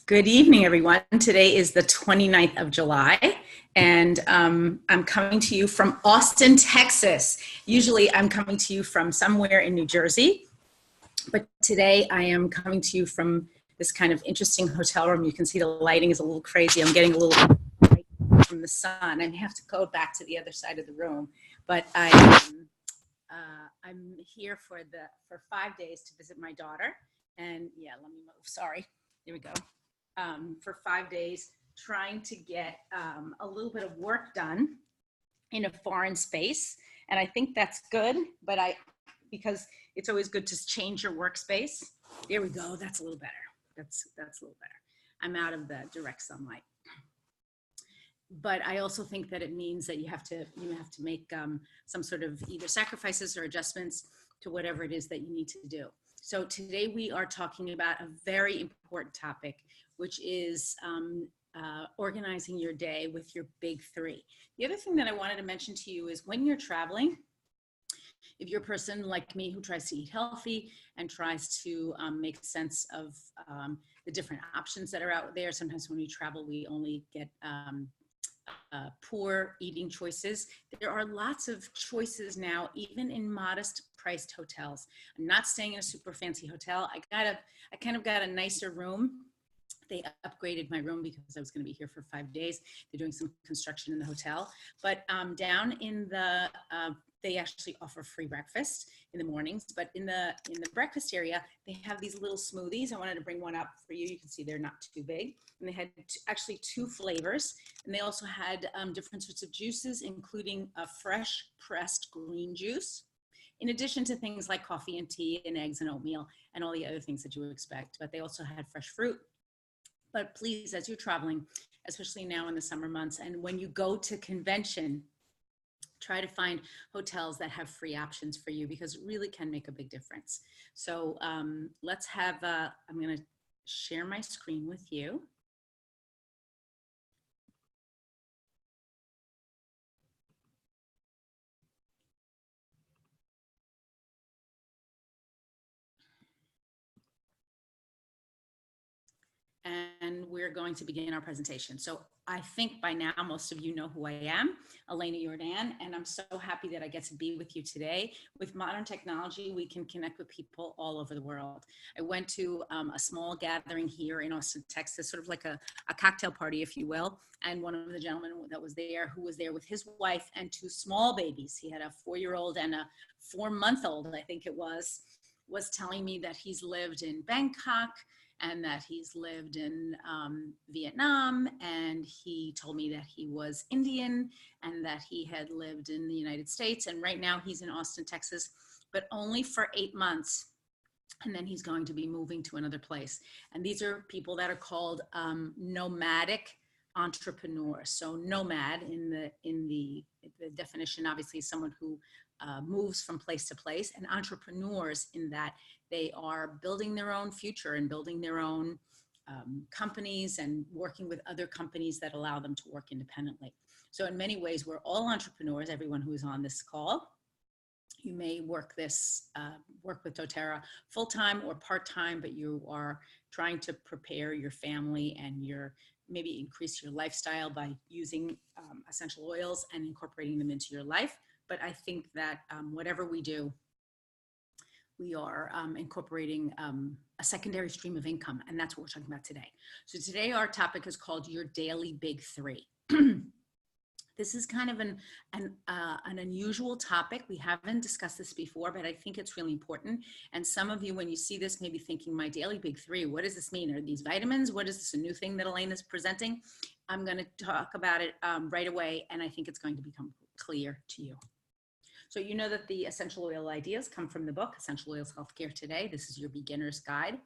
Good evening, everyone. Today is the 29th of July, and I'm coming to you from Austin, Texas. Usually I'm coming to you from somewhere in New Jersey, but today I am coming to you from this kind of interesting hotel room. You can see the lighting is a little crazy. I'm getting a little light from the sun. I have to go back to the other side of the room, but I'm here for 5 days to visit my daughter. And yeah, let me move. Sorry. There we go. For 5 days, trying to get a little bit of work done in a foreign space. And I think that's good, but because it's always good to change your workspace. There we go. That's a little better. That's a little better. I'm out of the direct sunlight. But I also think that it means that you have to make some sort of either sacrifices or adjustments to whatever it is that you need to do. So today we are talking about a very important topic, which is organizing your day with your big three. The other thing that I wanted to mention to you is when you're traveling, if you're a person like me who tries to eat healthy and tries to make sense of the different options that are out there, sometimes when we travel, we only get poor eating choices. There are lots of choices now, even in modest priced hotels. I'm not staying in a super fancy hotel. I kind of got a nicer room. They upgraded my room because I was going to be here for 5 days. They're doing some construction in the hotel, but down in the they actually offer free breakfast in the mornings, but in the breakfast area, they have these little smoothies. I wanted to bring one up for you. You can see they're not too big. And they had actually 2 flavors. And they also had different sorts of juices, including a fresh pressed green juice, in addition to things like coffee and tea and eggs and oatmeal and all the other things that you would expect. But they also had fresh fruit. But please, as you're traveling, especially now in the summer months, and when you go to convention, try to find hotels that have free options for you, because it really can make a big difference. So let's have, I'm going to share my screen with you. And we're going to begin our presentation. So I think by now, most of you know who I am, Elena Jordan, and I'm so happy that I get to be with you today. With modern technology, we can connect with people all over the world. I went to a small gathering here in Austin, Texas, sort of like a cocktail party, if you will. And one of the gentlemen that was there, who was there with his wife and 2 small babies, he had a 4-year-old and a 4-month-old, I think it was telling me that he's lived in Bangkok, and that he's lived in Vietnam, and he told me that he was Indian and that he had lived in the United States, and right now he's in Austin, Texas, but only for 8 months, and then he's going to be moving to another place. And these are people that are called nomadic entrepreneurs. So nomad in the definition, obviously, is someone who moves from place to place, and entrepreneurs in that they are building their own future and building their own companies and working with other companies that allow them to work independently. So in many ways, we're all entrepreneurs, everyone who is on this call. You may work with doTERRA full-time or part-time, but you are trying to prepare your family and maybe increase your lifestyle by using essential oils and incorporating them into your life. But I think that whatever we do, we are incorporating a secondary stream of income, and that's what we're talking about today. So today our topic is called Your Daily Big Three. This is kind of an unusual topic. We haven't discussed this before, but I think it's really important. And some of you, when you see this, may be thinking, my daily big three, what does this mean? Are these vitamins? What is this, a new thing that Elaine is presenting? I'm going to talk about it right away, and I think it's going to become clear to you. So you know that the essential oil ideas come from the book, Essential Oils Healthcare Today. This is your beginner's guide.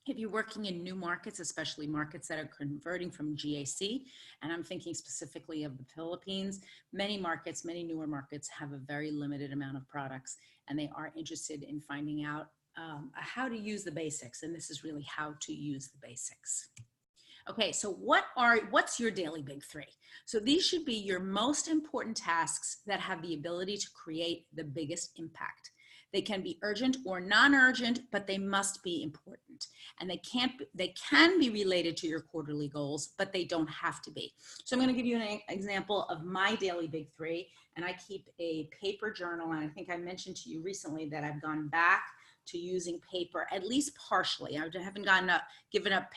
If you're working in new markets, especially markets that are converting from GAC, and I'm thinking specifically of the Philippines, many newer markets have a very limited amount of products, and they are interested in finding out how to use the basics. And this is really how to use the basics. Okay, so what's your daily big three? So these should be your most important tasks that have the ability to create the biggest impact. They can be urgent or non-urgent, but they must be important. And they can be related to your quarterly goals, but they don't have to be. So I'm going to give you an example of my daily big three. And I keep a paper journal. And I think I mentioned to you recently that I've gone back to using paper, at least partially. I haven't given up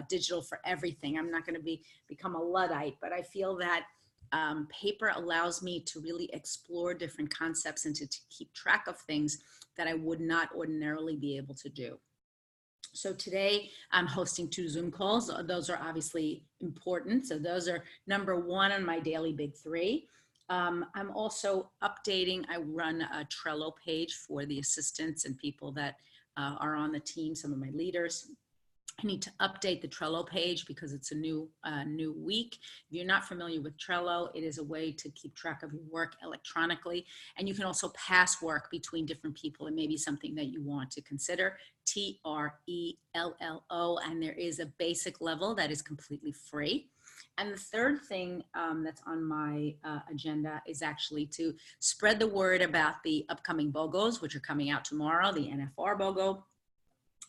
digital for everything. I'm not going to become a Luddite, but I feel that paper allows me to really explore different concepts and to keep track of things that I would not ordinarily be able to do. So today I'm hosting 2 Zoom calls. Those are obviously important. So those are number 1 on my daily big three. I'm also updating. I run a Trello page for the assistants and people that are on the team, some of my leaders. I need to update the Trello page because it's a new week. If you're not familiar with Trello, it is a way to keep track of your work electronically. And you can also pass work between different people. It may be something that you want to consider. Trello, and there is a basic level that is completely free. And the third thing that's on my agenda is actually to spread the word about the upcoming BOGOs, which are coming out tomorrow, the NFR BOGO,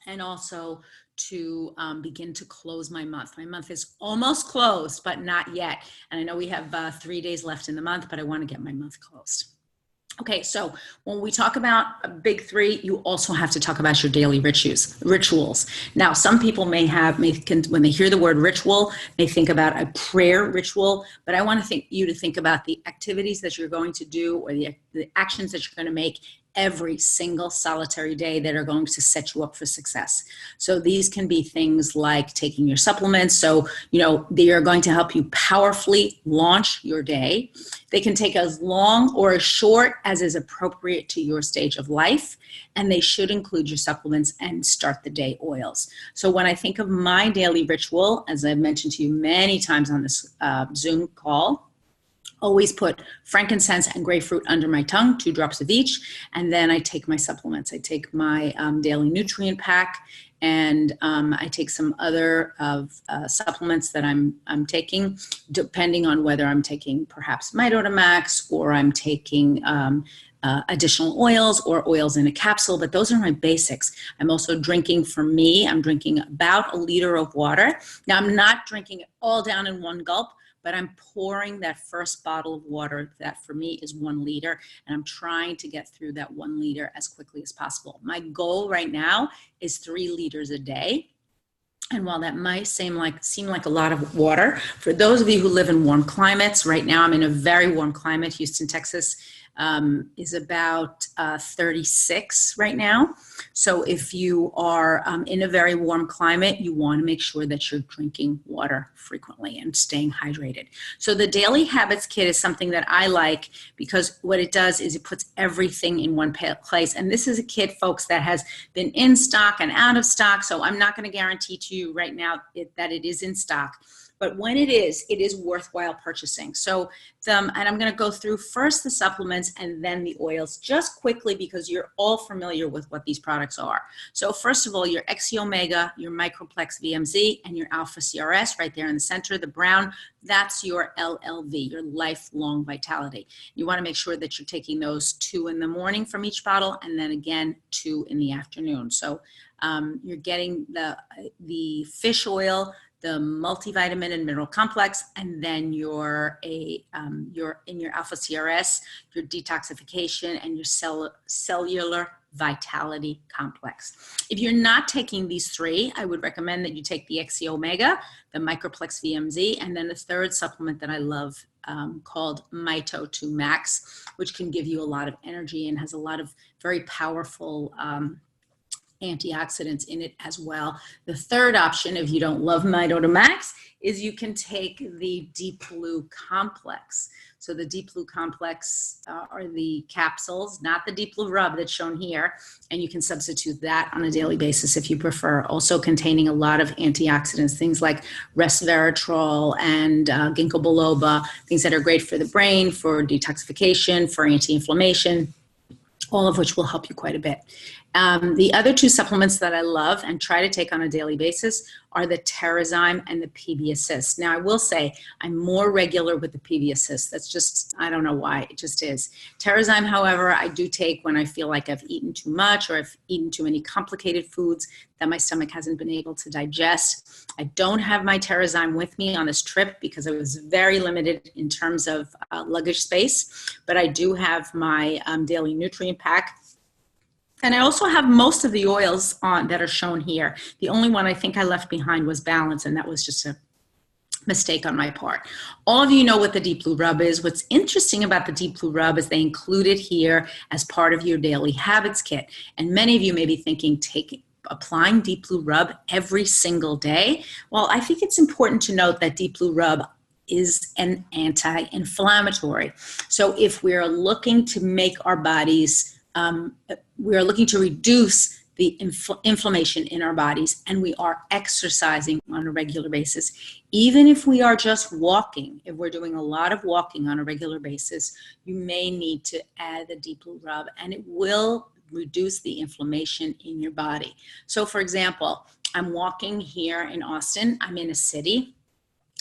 and also to begin to close my month. My month is almost closed, but not yet. And I know we have 3 days left in the month, but I want to get my month closed. Okay, so when we talk about a big three, you also have to talk about your daily rituals. Now, some people when they hear the word ritual, they think about a prayer ritual, but I want you to think about the activities that you're going to do or the actions that you're going to make every single solitary day that are going to set you up for success. So these can be things like taking your supplements. So, they are going to help you powerfully launch your day. They can take as long or as short as is appropriate to your stage of life. And they should include your supplements and start the day oils. So when I think of my daily ritual, as I've mentioned to you many times on this Zoom call, always put frankincense and grapefruit under my tongue, 2 drops of each. And then I take my supplements. I take my daily nutrient pack, and I take some other supplements that I'm taking, depending on whether I'm taking perhaps Mitotamax or I'm taking additional oils or oils in a capsule, but those are my basics. I'm also drinking, I'm drinking about 1 liter of water. Now, I'm not drinking it all down in one gulp, but I'm pouring that first bottle of water that for me is 1 liter, and I'm trying to get through that 1 liter as quickly as possible. My goal right now is 3 liters a day. And while that might seem like a lot of water, for those of you who live in warm climates, right now I'm in a very warm climate. Houston, Texas is about 36 right now. So if you are in a very warm climate, you want to make sure that you're drinking water frequently and staying hydrated. So the Daily Habits Kit is something that I like because what it does is it puts everything in one place. And this is a kit, folks, that has been in stock and out of stock. So I'm not going to guarantee to you right now that it is in stock. But when it is worthwhile purchasing. So, and I'm going to go through first the supplements and then the oils just quickly because you're all familiar with what these products are. So first of all, your XC Omega, your Microplex VMZ, and your Alpha CRS right there in the center, the brown, that's your LLV, your lifelong vitality. You want to make sure that you're taking those 2 in the morning from each bottle and then again 2 in the afternoon. So you're getting the fish oil, the multivitamin and mineral complex, and then your in your Alpha CRS, your detoxification, and your cellular vitality complex. If you're not taking these 3, I would recommend that you take the XC Omega, the Microplex VMZ, and then the third supplement that I love called Mito 2 Max, which can give you a lot of energy and has a lot of very powerful antioxidants in it as well. The third option, if you don't love Mitotamax, is you can take the Deep Blue Complex. So the Deep Blue Complex are the capsules, not the Deep Blue Rub that's shown here, and you can substitute that on a daily basis if you prefer. Also containing a lot of antioxidants, things like resveratrol and ginkgo biloba, things that are great for the brain, for detoxification, for anti-inflammation, all of which will help you quite a bit. The other two supplements that I love and try to take on a daily basis are the Terrazyme and the PB Assist. Now, I will say I'm more regular with the PB Assist. That's just, I don't know why, it just is. Terrazyme, however, I do take when I feel like I've eaten too much or I've eaten too many complicated foods that my stomach hasn't been able to digest. I don't have my Terrazyme with me on this trip because I was very limited in terms of luggage space, but I do have my daily nutrient pack. And I also have most of the oils on that are shown here. The only one I think I left behind was Balance, and that was just a mistake on my part. All of you know what the Deep Blue Rub is. What's interesting about the Deep Blue Rub is they include it here as part of your daily habits kit. And many of you may be thinking, applying Deep Blue Rub every single day. Well, I think it's important to note that Deep Blue Rub is an anti-inflammatory. So if we're looking to make our bodies we are looking to reduce the inflammation in our bodies, and we are exercising on a regular basis. Even if we are just walking, if we're doing a lot of walking on a regular basis, you may need to add the Deep Blue Rub, and it will reduce the inflammation in your body. So for example, I'm walking here in Austin. I'm in a city.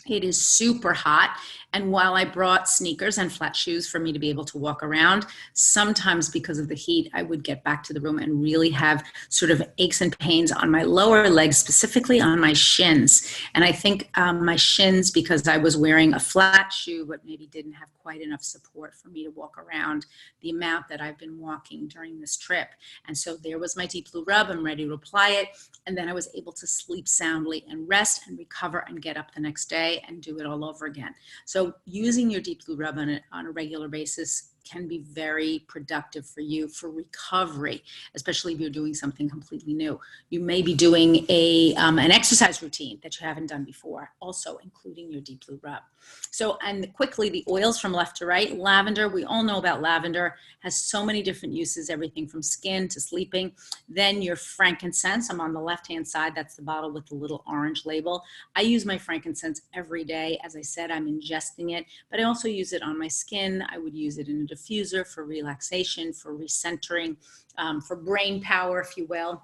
It is super hot. And while I brought sneakers and flat shoes for me to be able to walk around, sometimes because of the heat, I would get back to the room and really have sort of aches and pains on my lower legs, specifically on my shins. And I think my shins, because I was wearing a flat shoe, but maybe didn't have quite enough support for me to walk around the amount that I've been walking during this trip. And so there was my Deep Blue Rub. I'm ready to apply it. And then I was able to sleep soundly and rest and recover and get up the next day and do it all over again. So using your Deep Blue Rub on a regular basis can be very productive for you for recovery, especially if you're doing something completely new. You may be doing an exercise routine that you haven't done before, also including your Deep Blue Rub. So, and quickly, the oils from left to right. Lavender, we all know about lavender, has so many different uses, everything from skin to sleeping. Then your frankincense, I'm on the left-hand side, that's the bottle with the little orange label. I use my frankincense every day. As I said, I'm ingesting it, but I also use it on my skin. I would use it in a diffuser for relaxation, for recentering, for brain power, if you will.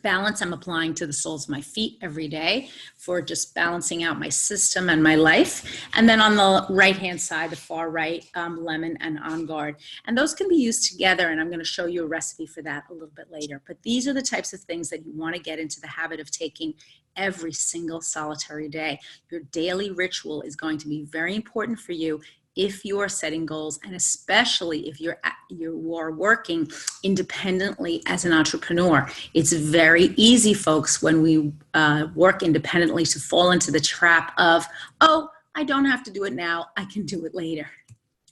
Balance, I'm applying to the soles of my feet every day for just balancing out my system and my life. And then on the right-hand side, the far right, lemon and On Guard. And those can be used together, and I'm going to show you a recipe for that a little bit later. But these are the types of things that you want to get into the habit of taking every single solitary day. Your daily ritual is going to be very important for you if you are setting goals, and especially if you are working independently as an entrepreneur. It's very easy, folks, when we work independently to fall into the trap of, oh, I don't have to do it now, I can do it later.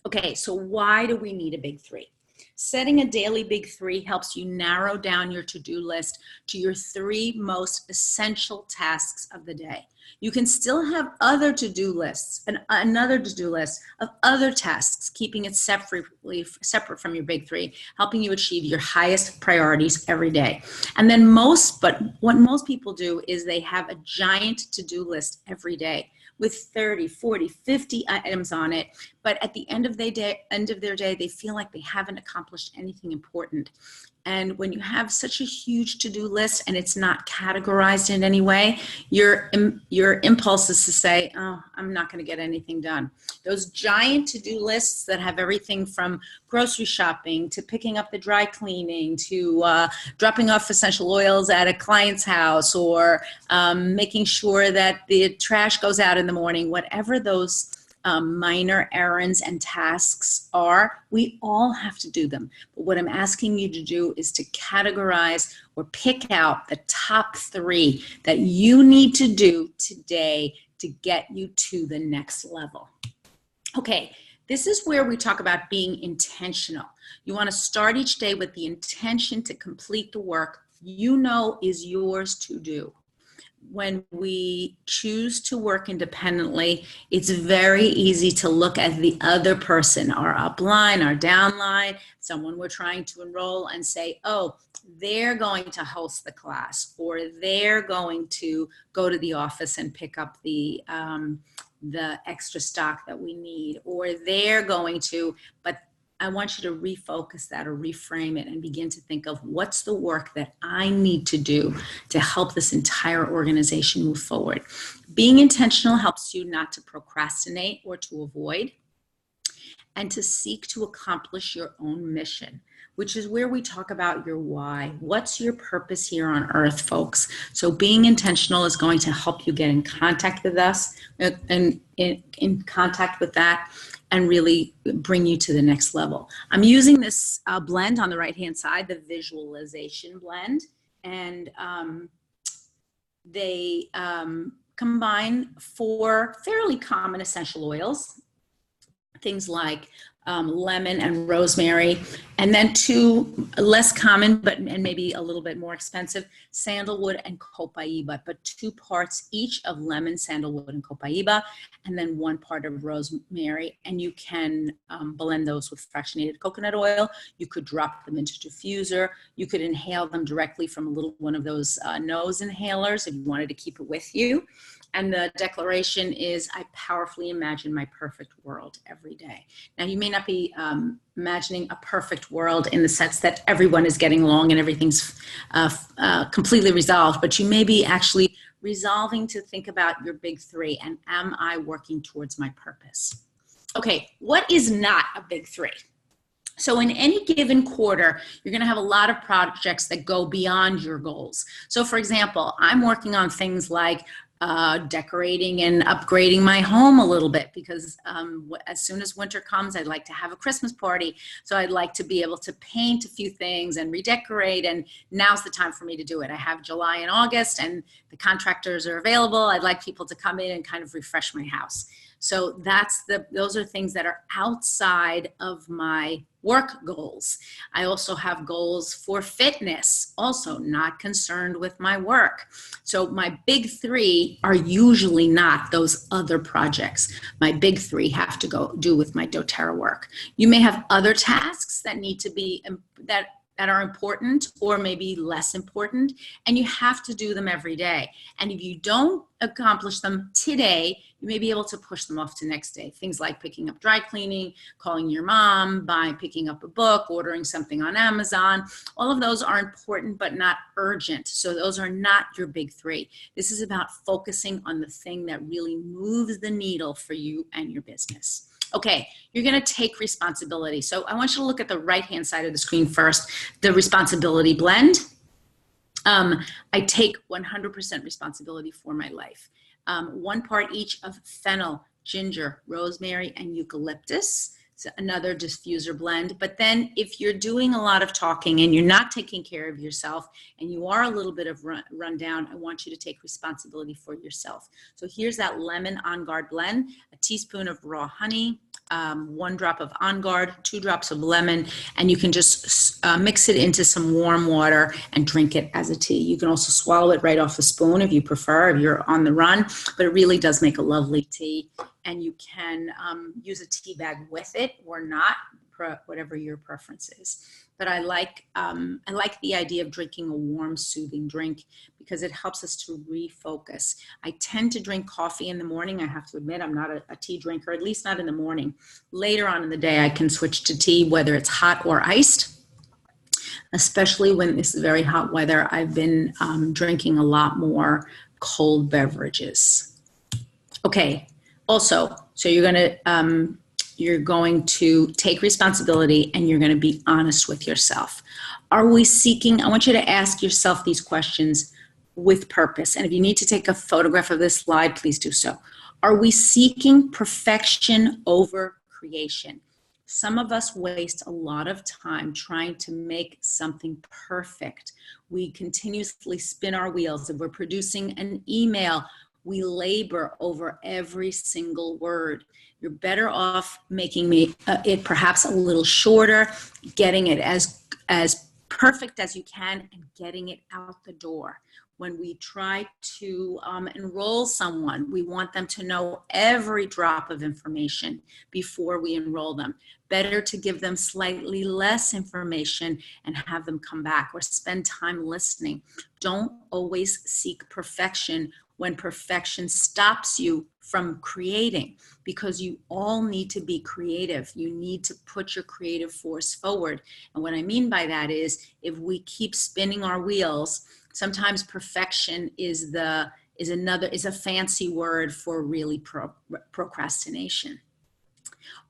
Okay, so why do we need a big three? Setting a daily big three helps you narrow down your to-do list to your 3 most essential tasks of the day. You can still have other to-do lists and another to-do list of other tasks, keeping it separate from your big three, helping you achieve your highest priorities every day. And then what most people do is they have a giant to-do list every day with 30, 40, 50 items on it. But at the end of their day, they feel like they haven't accomplished anything important. And when you have such a huge to-do list and it's not categorized in any way, your impulse is to say, oh, I'm not going to get anything done. Those giant to-do lists that have everything from grocery shopping to picking up the dry cleaning to dropping off essential oils at a client's house or making sure that the trash goes out in the morning, whatever those minor errands and tasks are, we all have to do them. But what I'm asking you to do is to categorize or pick out the top 3 that you need to do today to get you to the next level. Okay, this is where we talk about being intentional. You want to start each day with the intention to complete the work you know is yours to do. When we choose to work independently, it's very easy to look at the other person, our upline, our downline, someone we're trying to enroll, and say, oh, they're going to host the class, or they're going to go to the office and pick up the extra stock that we need, or they're going to, but I want you to refocus that or reframe it and begin to think of what's the work that I need to do to help this entire organization move forward. Being intentional helps you not to procrastinate or to avoid, and to seek to accomplish your own mission, which is where we talk about your why. What's your purpose here on earth, folks? So being intentional is going to help you get in contact with us and in contact with that and really bring you to the next level. I'm using this blend on the right-hand side, the visualization blend, and they combine 4 fairly common essential oils, things like lemon and rosemary, and then 2 less common, and maybe a little bit more expensive, sandalwood and copaiba, but 2 parts each of lemon, sandalwood, and copaiba, and then 1 part of rosemary. And you can blend those with fractionated coconut oil. You could drop them into diffuser. You could inhale them directly from a little one of those nose inhalers if you wanted to keep it with you. And the declaration is, I powerfully imagine my perfect world every day. Now, you may not be imagining a perfect world in the sense that everyone is getting along and everything's completely resolved, but you may be actually resolving to think about your big 3 and am I working towards my purpose? Okay, what is not a big 3? So in any given quarter, you're going to have a lot of projects that go beyond your goals. So for example, I'm working on things like decorating and upgrading my home a little bit, because as soon as winter comes, I'd like to have a Christmas party. So I'd like to be able to paint a few things and redecorate, and now's the time for me to do it. I have July and August and the contractors are available. I'd like people to come in and kind of refresh my house. So those are things that are outside of my work goals. I also have goals for fitness, also not concerned with my work. So my big 3 are usually not those other projects. My big 3 have to do with my doTERRA work. You may have other tasks that need to be, that are important or maybe less important, and you have to do them every day. And if you don't accomplish them today, you may be able to push them off to next day. Things like picking up dry cleaning, calling your mom, picking up a book, ordering something on Amazon. All of those are important but not urgent. So those are not your big 3. This is about focusing on the thing that really moves the needle for you and your business. Okay, you're going to take responsibility. So I want you to look at the right-hand side of the screen first, the responsibility blend. I take 100% responsibility for my life. 1 part each of fennel, ginger, rosemary, and eucalyptus. So another diffuser blend. But then if you're doing a lot of talking and you're not taking care of yourself and you are a little bit of rundown, I want you to take responsibility for yourself. So here's that lemon On Guard blend, a teaspoon of raw honey, 1 drop of On Guard, 2 drops of lemon, and you can just mix it into some warm water and drink it as a tea. You can also swallow it right off the spoon if you prefer, if you're on the run, but it really does make a lovely tea. And you can use a tea bag with it or not, whatever your preference is. But I like the idea of drinking a warm, soothing drink because it helps us to refocus. I tend to drink coffee in the morning. I have to admit, I'm not a tea drinker, at least not in the morning. Later on in the day, I can switch to tea, whether it's hot or iced. Especially when this is very hot weather, I've been drinking a lot more cold beverages. Okay. Also, so you're going to take responsibility and you're going to be honest with yourself. Are we seeking, I want you to ask yourself these questions with purpose. And if you need to take a photograph of this slide, please do so. Are we seeking perfection over creation? Some of us waste a lot of time trying to make something perfect. We continuously spin our wheels. If we're producing an email, we labor over every single word. You're better off making it perhaps a little shorter, getting it as perfect as you can, and getting it out the door. When we try to enroll someone, we want them to know every drop of information before we enroll them. Better to give them slightly less information and have them come back or spend time listening. Don't always seek perfection when perfection stops you from creating, because you all need to be creative. You need to put your creative force forward. And what I mean by that is, if we keep spinning our wheels, sometimes perfection is a fancy word for really procrastination.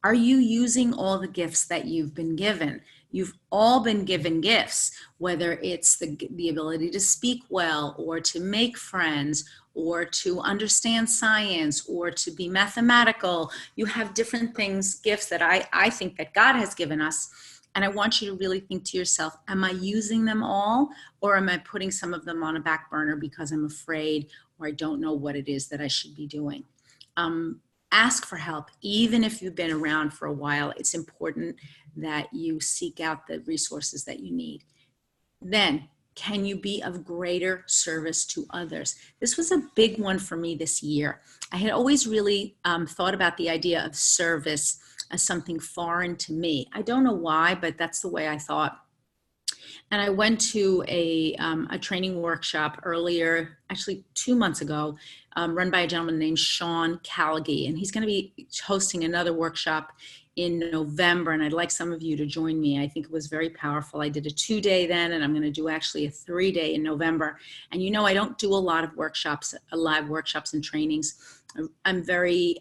Are you using all the gifts that you've been given? You've all been given gifts, whether it's the ability to speak well, or to make friends, or to understand science, or to be mathematical. You have different things, gifts that I think that God has given us. And I want you to really think to yourself, am I using them all, or am I putting some of them on a back burner because I'm afraid, or I don't know what it is that I should be doing? Ask for help. Even if you've been around for a while, it's important that you seek out the resources that you need. Then, can you be of greater service to others? This was a big one for me this year. I had always really thought about the idea of service as something foreign to me. I don't know why, but that's the way I thought. And I went to a training workshop earlier, actually 2 months ago, run by a gentleman named Sean Callaghy. And he's going to be hosting another workshop in November. And I'd like some of you to join me. I think it was very powerful. I did a 2-day then, and I'm going to do actually a 3-day in November. And you know, I don't do a lot of workshops, live workshops and trainings. I'm very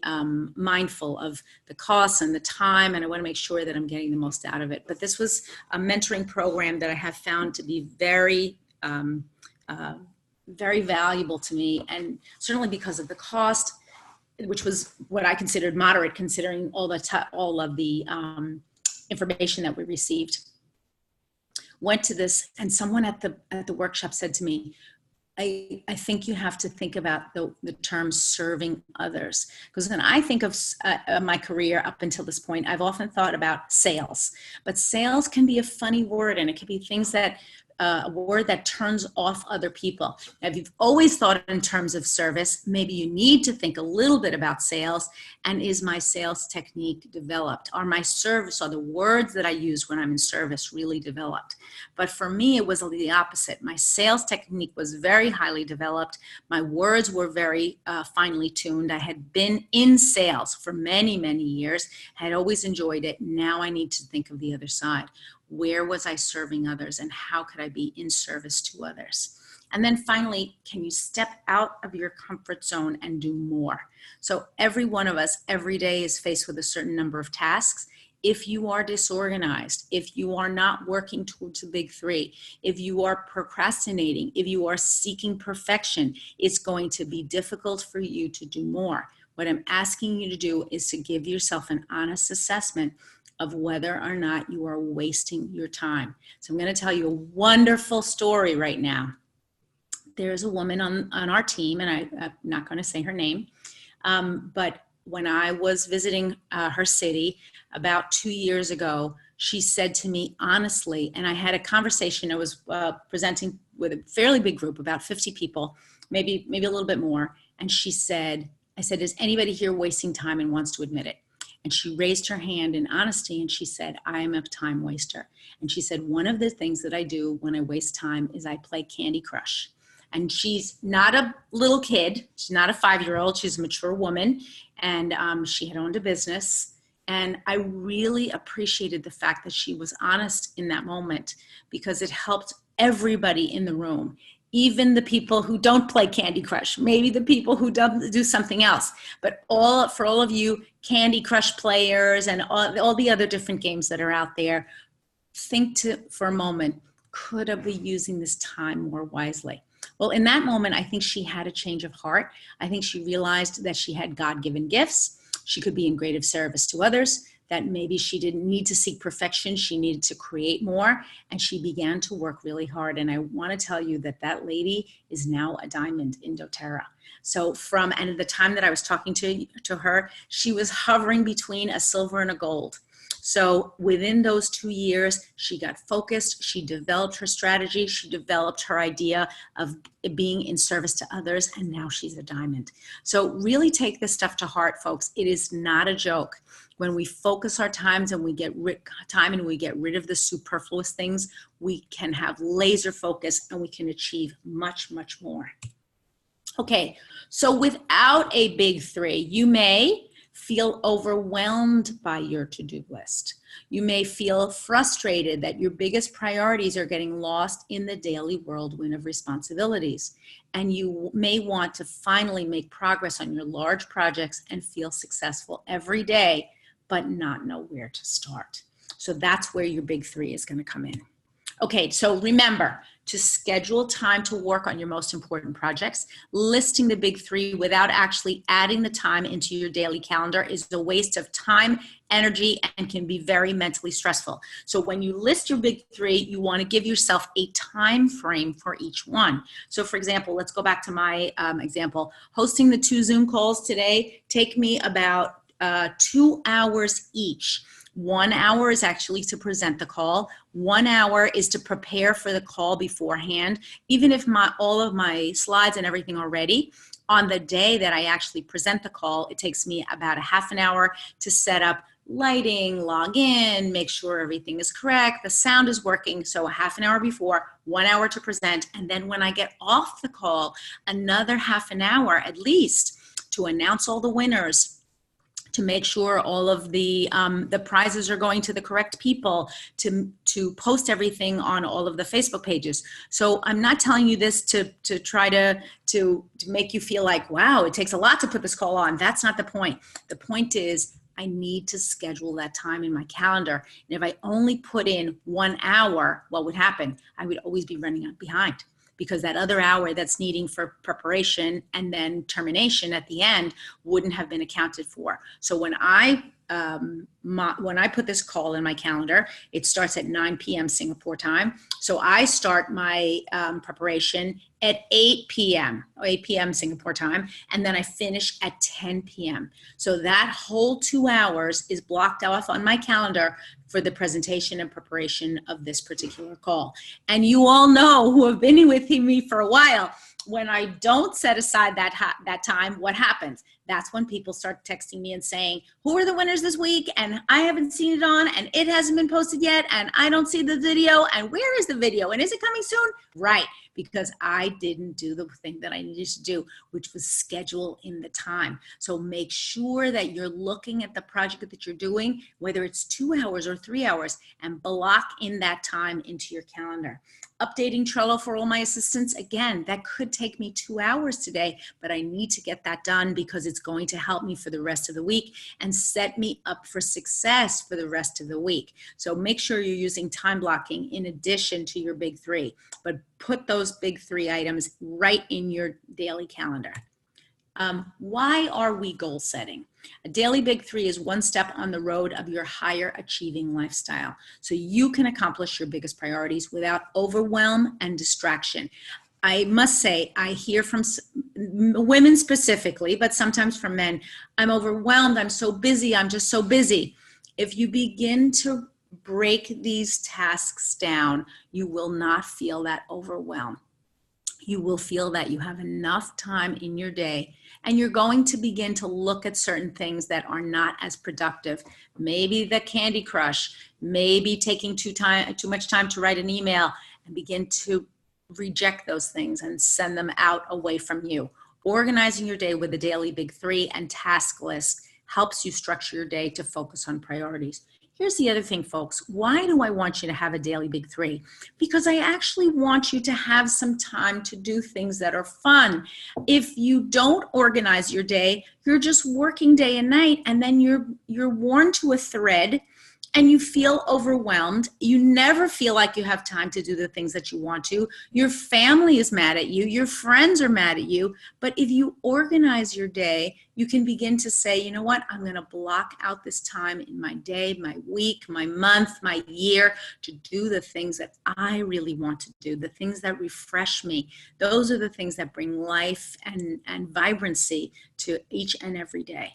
mindful of the costs and the time, and I want to make sure that I'm getting the most out of it. But this was a mentoring program that I have found to be very, very valuable to me, and certainly because of the cost, which was what I considered moderate, considering all of the information that we received. Went to this, and someone at the workshop said to me, I think you have to think about the term serving others. Because when I think of my career up until this point, I've often thought about sales. But sales can be a funny word, and it can be things that, a word that turns off other people. Now, if you've always thought in terms of service, maybe you need to think a little bit about sales. And is my sales technique developed? Are the words that I use when I'm in service really developed? But for me, it was the opposite. My sales technique was very highly developed. My words were very finely tuned. I had been in sales for many, many years, had always enjoyed it. Now I need to think of the other side. Where was I serving others, and how could I be in service to others? And then finally, can you step out of your comfort zone and do more? So every one of us every day is faced with a certain number of tasks. If you are disorganized, if you are not working towards the big three, if you are procrastinating, if you are seeking perfection, it's going to be difficult for you to do more. What I'm asking you to do is to give yourself an honest assessment of whether or not you are wasting your time. So I'm going to tell you a wonderful story right now. There's a woman on our team, and I'm not going to say her name, but when I was visiting her city about 2 years ago, she said to me honestly, and I had a conversation, I was presenting with a fairly big group, about 50 people, maybe a little bit more, and I said, is anybody here wasting time and wants to admit it? And she raised her hand in honesty, and she said, I am a time waster. And she said, one of the things that I do when I waste time is I play Candy Crush. And she's not a little kid. She's not a 5-year-old. She's a mature woman. And she had owned a business. And I really appreciated the fact that she was honest in that moment, because it helped everybody in the room. Even the people who don't play Candy Crush, maybe the people who don't do something else, but for all of you Candy Crush players and all the other different games that are out there, think for a moment, could I be using this time more wisely? Well, in that moment, I think she had a change of heart. I think she realized that she had God-given gifts. She could be in greater service to others, that maybe she didn't need to seek perfection. She needed to create more, and she began to work really hard. And I want to tell you that lady is now a diamond in doTERRA. So and at the time that I was talking to her, she was hovering between a silver and a gold. So within those 2 years, she got focused, she developed her strategy, she developed her idea of being in service to others, and now she's a diamond. So really take this stuff to heart, folks. It is not a joke. When we focus our times and we get rid of the superfluous things, we can have laser focus and we can achieve much, much more. Okay, so without a big three, you may feel overwhelmed by your to-do list. You may feel frustrated that your biggest priorities are getting lost in the daily whirlwind of responsibilities. And you may want to finally make progress on your large projects and feel successful every day, but not know where to start. So that's where your big three is going to come in. Okay, so remember to schedule time to work on your most important projects. Listing the big three without actually adding the time into your daily calendar is a waste of time, energy, and can be very mentally stressful. So when you list your big three, you want to give yourself a time frame for each one. So for example, let's go back to my example. Hosting the 2 Zoom calls today take me about 2 hours each. 1 hour is actually to present the call. 1 hour is to prepare for the call beforehand. Even if all of my slides and everything are ready, on the day that I actually present the call, it takes me about a half an hour to set up lighting, log in, make sure everything is correct, the sound is working. So a half an hour before, 1 hour to present. And then when I get off the call, another half an hour at least to announce all the winners, to make sure all of the prizes are going to the correct people, to post everything on all of the Facebook pages. So I'm not telling you this to try to make you feel like, wow, it takes a lot to put this call on. That's not the point. The point is I need to schedule that time in my calendar. And if I only put in 1 hour, what would happen? I would always be running behind, because that other hour that's needing for preparation and then termination at the end wouldn't have been accounted for. So when I put this call in my calendar, it starts at 9 p.m. Singapore time. So I start my preparation at 8 p.m. Singapore time, and then I finish at 10 p.m. So that whole 2 hours is blocked off on my calendar for the presentation and preparation of this particular call. And you all know, who have been with me for a while, when I don't set aside that time, what happens? That's when people start texting me and saying, who are the winners this week? And I haven't seen it on, and it hasn't been posted yet, and I don't see the video, and where is the video? And is it coming soon? Right, because I didn't do the thing that I needed to do, which was schedule in the time. So make sure that you're looking at the project that you're doing, whether it's 2 hours or 3 hours, and block in that time into your calendar. Updating Trello for all my assistants, again, that could take me 2 hours today, but I need to get that done because it's going to help me for the rest of the week and set me up for success for the rest of the week. So make sure you're using time blocking in addition to your big three, but put those big three items right in your daily calendar. Why are we goal setting? A daily big three is one step on the road of your higher achieving lifestyle, so you can accomplish your biggest priorities without overwhelm and distraction. I must say, I hear from women specifically, but sometimes from men, I'm overwhelmed, I'm so busy, I'm just so busy. If you begin to break these tasks down, you will not feel that overwhelm. You will feel that you have enough time in your day, and you're going to begin to look at certain things that are not as productive. Maybe the Candy Crush, maybe taking too much time to write an email, and begin to reject those things and send them out away from you. Organizing your day with a daily big three and task list helps you structure your day to focus on priorities. Here's the other thing, folks. Why do I want you to have a daily big three? Because I actually want you to have some time to do things that are fun. If you don't organize your day, you're just working day and night, and then you're worn to a thread and you feel overwhelmed. You never feel like you have time to do the things that you want to. Your family is mad at you. Your friends are mad at you. But if you organize your day, you can begin to say, you know what? I'm going to block out this time in my day, my week, my month, my year to do the things that I really want to do, the things that refresh me. Those are the things that bring life and vibrancy to each and every day.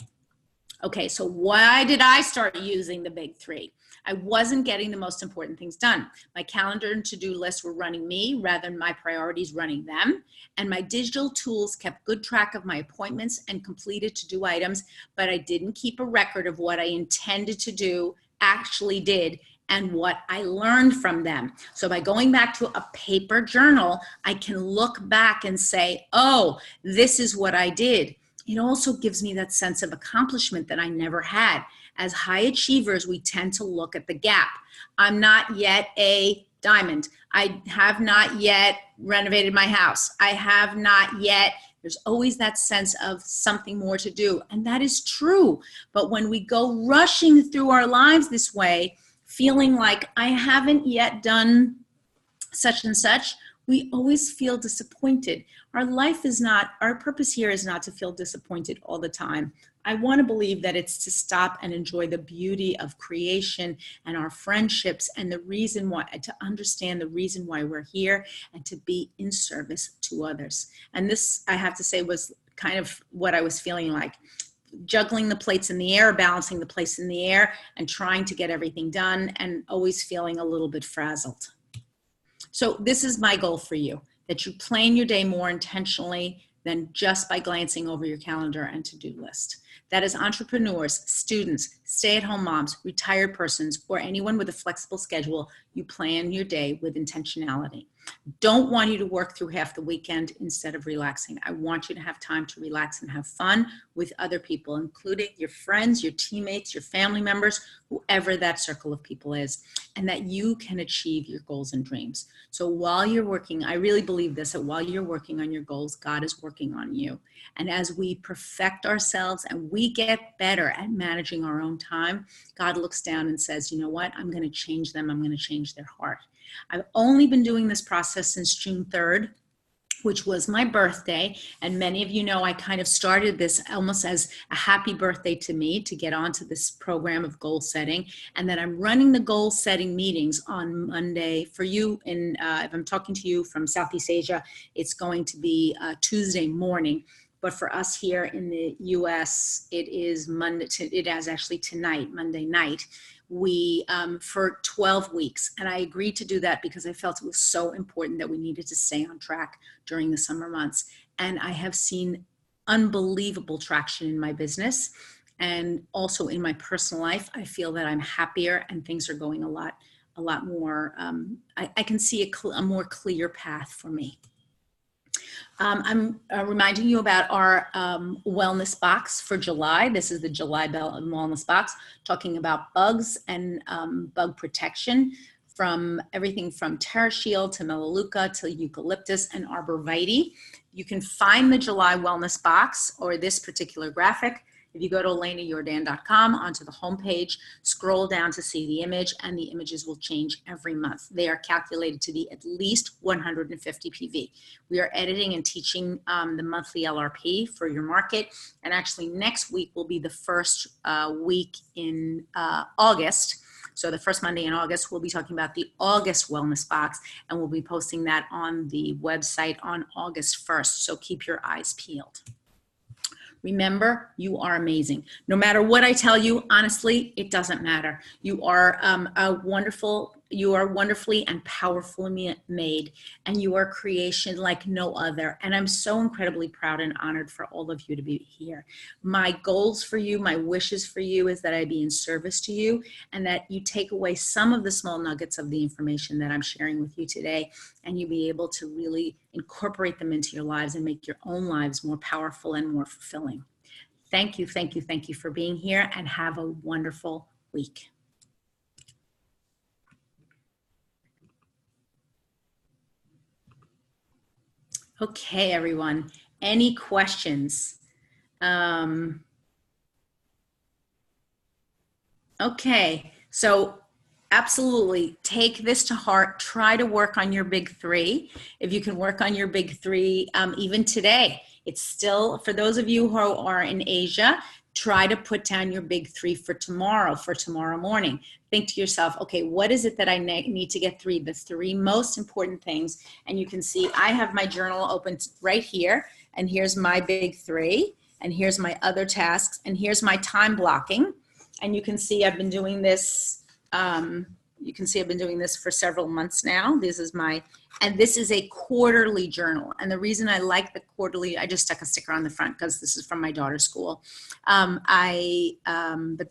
Okay, so why did I start using the big three? I wasn't getting the most important things done. My calendar and to-do lists were running me rather than my priorities running them. And my digital tools kept good track of my appointments and completed to-do items, but I didn't keep a record of what I intended to do, actually did, and what I learned from them. So by going back to a paper journal, I can look back and say, oh, this is what I did. It also gives me that sense of accomplishment that I never had. As high achievers, we tend to look at the gap. I'm not yet a diamond. I have not yet renovated my house. I have not yet. There's always that sense of something more to do. And that is true. But when we go rushing through our lives this way, feeling like I haven't yet done such and such, we always feel disappointed. Our life is not, our purpose here is not to feel disappointed all the time. I want to believe that it's to stop and enjoy the beauty of creation and our friendships and the reason why, to understand the reason why we're here and to be in service to others. And this, I have to say, was kind of what I was feeling like. Juggling the plates in the air, balancing the plates in the air, and trying to get everything done, and always feeling a little bit frazzled. So this is my goal for you, that you plan your day more intentionally than just by glancing over your calendar and to-do list. That is entrepreneurs, students, stay-at-home moms, retired persons, or anyone with a flexible schedule, you plan your day with intentionality. Don't want you to work through half the weekend instead of relaxing. I want you to have time to relax and have fun with other people, including your friends, your teammates, your family members, whoever that circle of people is, and that you can achieve your goals and dreams. So while you're working, I really believe this, that while you're working on your goals, God is working on you. And as we perfect ourselves and we get better at managing our own time, God looks down and says, you know what, I'm going to change them. I'm going to change their heart. I've only been doing this process since June 3rd, which was my birthday. And many of you know I kind of started this almost as a happy birthday to me to get onto this program of goal setting. And then I'm running the goal setting meetings on Monday for you. And if I'm talking to you from Southeast Asia, it's going to be Tuesday morning. But for us here in the US, it is Monday, it is actually tonight, Monday night. We for 12 weeks. And I agreed to do that because I felt it was so important that we needed to stay on track during the summer months. And I have seen unbelievable traction in my business and also in my personal life. I feel that I'm happier and things are going a lot more, I can see a more clear path for me. I'm reminding you about our wellness box for July. This is the July wellness box, talking about bugs and bug protection, from everything from TerraShield to Melaleuca to eucalyptus and arborvitae. You can find the July wellness box or this particular graphic if you go to ElenaJordan.com onto the homepage, scroll down to see the image, and the images will change every month. They are calculated to be at least 150 PV. We are editing and teaching the monthly LRP for your market. And actually next week will be the first week in August. So the first Monday in August, we'll be talking about the August Wellness Box, and we'll be posting that on the website on August 1st. So keep your eyes peeled. Remember, you are amazing. No matter what I tell you, honestly, it doesn't matter. You are wonderfully and powerfully made, and you are creation like no other. And I'm so incredibly proud and honored for all of you to be here. My goals for you, my wishes for you is that I be in service to you and that you take away some of the small nuggets of the information that I'm sharing with you today, and you be able to really incorporate them into your lives and make your own lives more powerful and more fulfilling. Thank you, thank you, thank you for being here, and have a wonderful week. Okay, everyone, any questions? Okay, so absolutely take this to heart. Try to work on your big three. If you can work on your big three, even today, it's still, for those of you who are in Asia, try to put down your big three for tomorrow morning. Think to yourself, okay, what is it that I need to get through? The three most important things. And you can see I have my journal open right here, and here's my big three, and here's my other tasks, and here's my time blocking. And you can see I've been doing this, for several months now. This is a quarterly journal. And the reason I like the quarterly, I just stuck a sticker on the front because this is from my daughter's school. But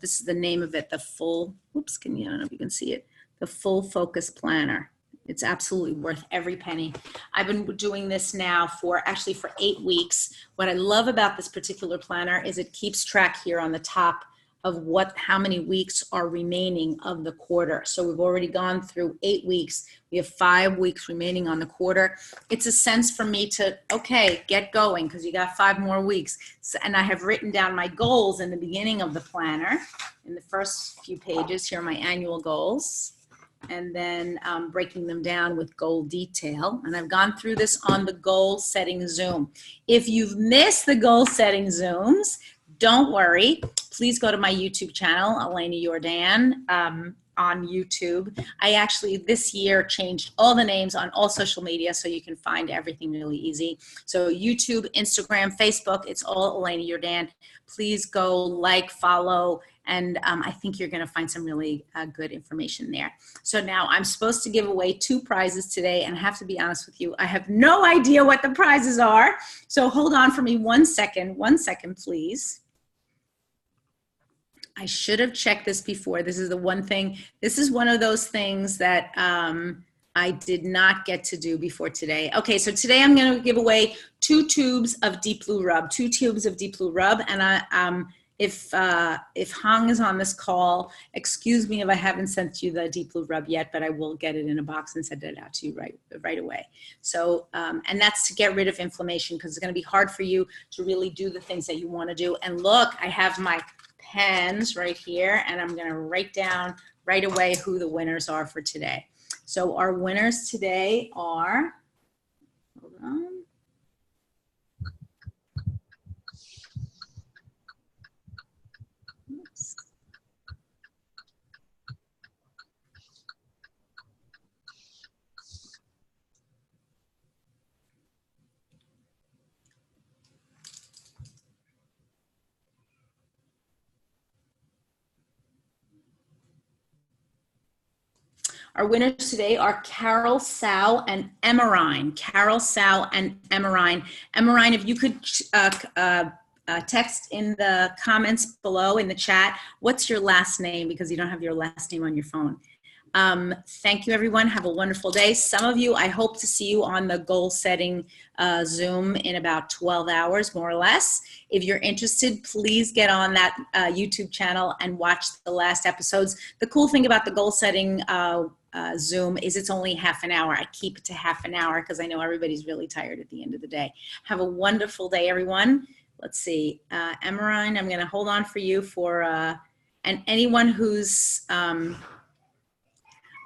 this is the name of it, the full, I don't know if you can see it, the Full Focus Planner. It's absolutely worth every penny. I've been doing this now for 8 weeks. What I love about this particular planner is it keeps track here on the top of how many weeks are remaining of the quarter. So we've already gone through 8 weeks. We have 5 weeks remaining on the quarter. It's a sense for me to, okay, get going, because you got 5 more weeks. So, and I have written down my goals in the beginning of the planner. In the first few pages, here are my annual goals. And then breaking them down with goal detail. And I've gone through this on the goal setting Zoom. If you've missed the goal setting Zooms, don't worry. Please go to my YouTube channel, Elena Jordan, on YouTube. I actually this year changed all the names on all social media so you can find everything really easy. So YouTube, Instagram, Facebook, it's all Elena Jordan. Please go like, follow, and I think you're gonna find some really good information there. So now I'm supposed to give away 2 prizes today, and I have to be honest with you, I have no idea what the prizes are. So hold on for me 1 second, please. I should have checked this before. This is the one thing, this is one of those things that I did not get to do before today. Okay, so today I'm gonna give away 2 tubes of Deep Blue Rub, 2 tubes of Deep Blue Rub, and if Hong is on this call, excuse me if I haven't sent you the Deep Blue Rub yet, but I will get it in a box and send it out to you right away. So, and that's to get rid of inflammation, because it's gonna be hard for you to really do the things that you wanna do. And look, I have my pens right here, and I'm gonna write down right away who the winners are for today. So our winners today are, hold on. Oops. Our winners today are Carol, Sal, and Emerine. Carol, Sal, and Emerine. Emerine, if you could text in the comments below in the chat, what's your last name, because you don't have your last name on your phone. Thank you, everyone. Have a wonderful day. Some of you, I hope to see you on the goal setting Zoom in about 12 hours, more or less. If you're interested, please get on that YouTube channel and watch the last episodes. The cool thing about the goal setting Zoom is it's only half an hour. I keep it to half an hour because I know everybody's really tired at the end of the day. Have a wonderful day, everyone. Let's see. Emerine, I'm going to hold on for you for, and anyone who's,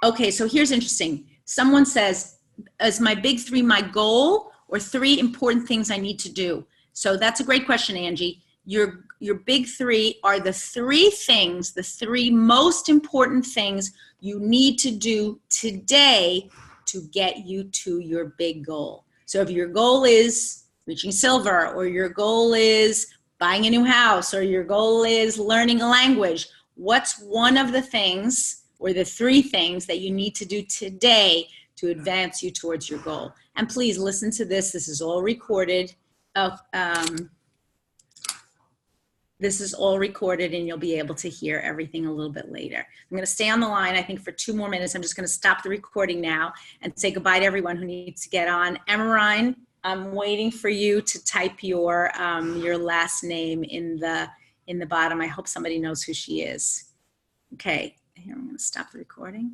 okay, so here's interesting. Someone says, is my big 3 my goal, or 3 important things I need to do? So that's a great question, Angie. Your big 3 are the 3 things, the 3 most important things you need to do today to get you to your big goal. So if your goal is reaching silver, or your goal is buying a new house, or your goal is learning a language, what's one of the things or the 3 things that you need to do today to advance you towards your goal? And please listen to this. This is all recorded. This is all recorded, and you'll be able to hear everything a little bit later. I'm going to stay on the line, I think, for 2 more minutes. I'm just going to stop the recording now and say goodbye to everyone who needs to get on. Emerine, I'm waiting for you to type your last name in the bottom. I hope somebody knows who she is. Okay, here I'm going to stop the recording.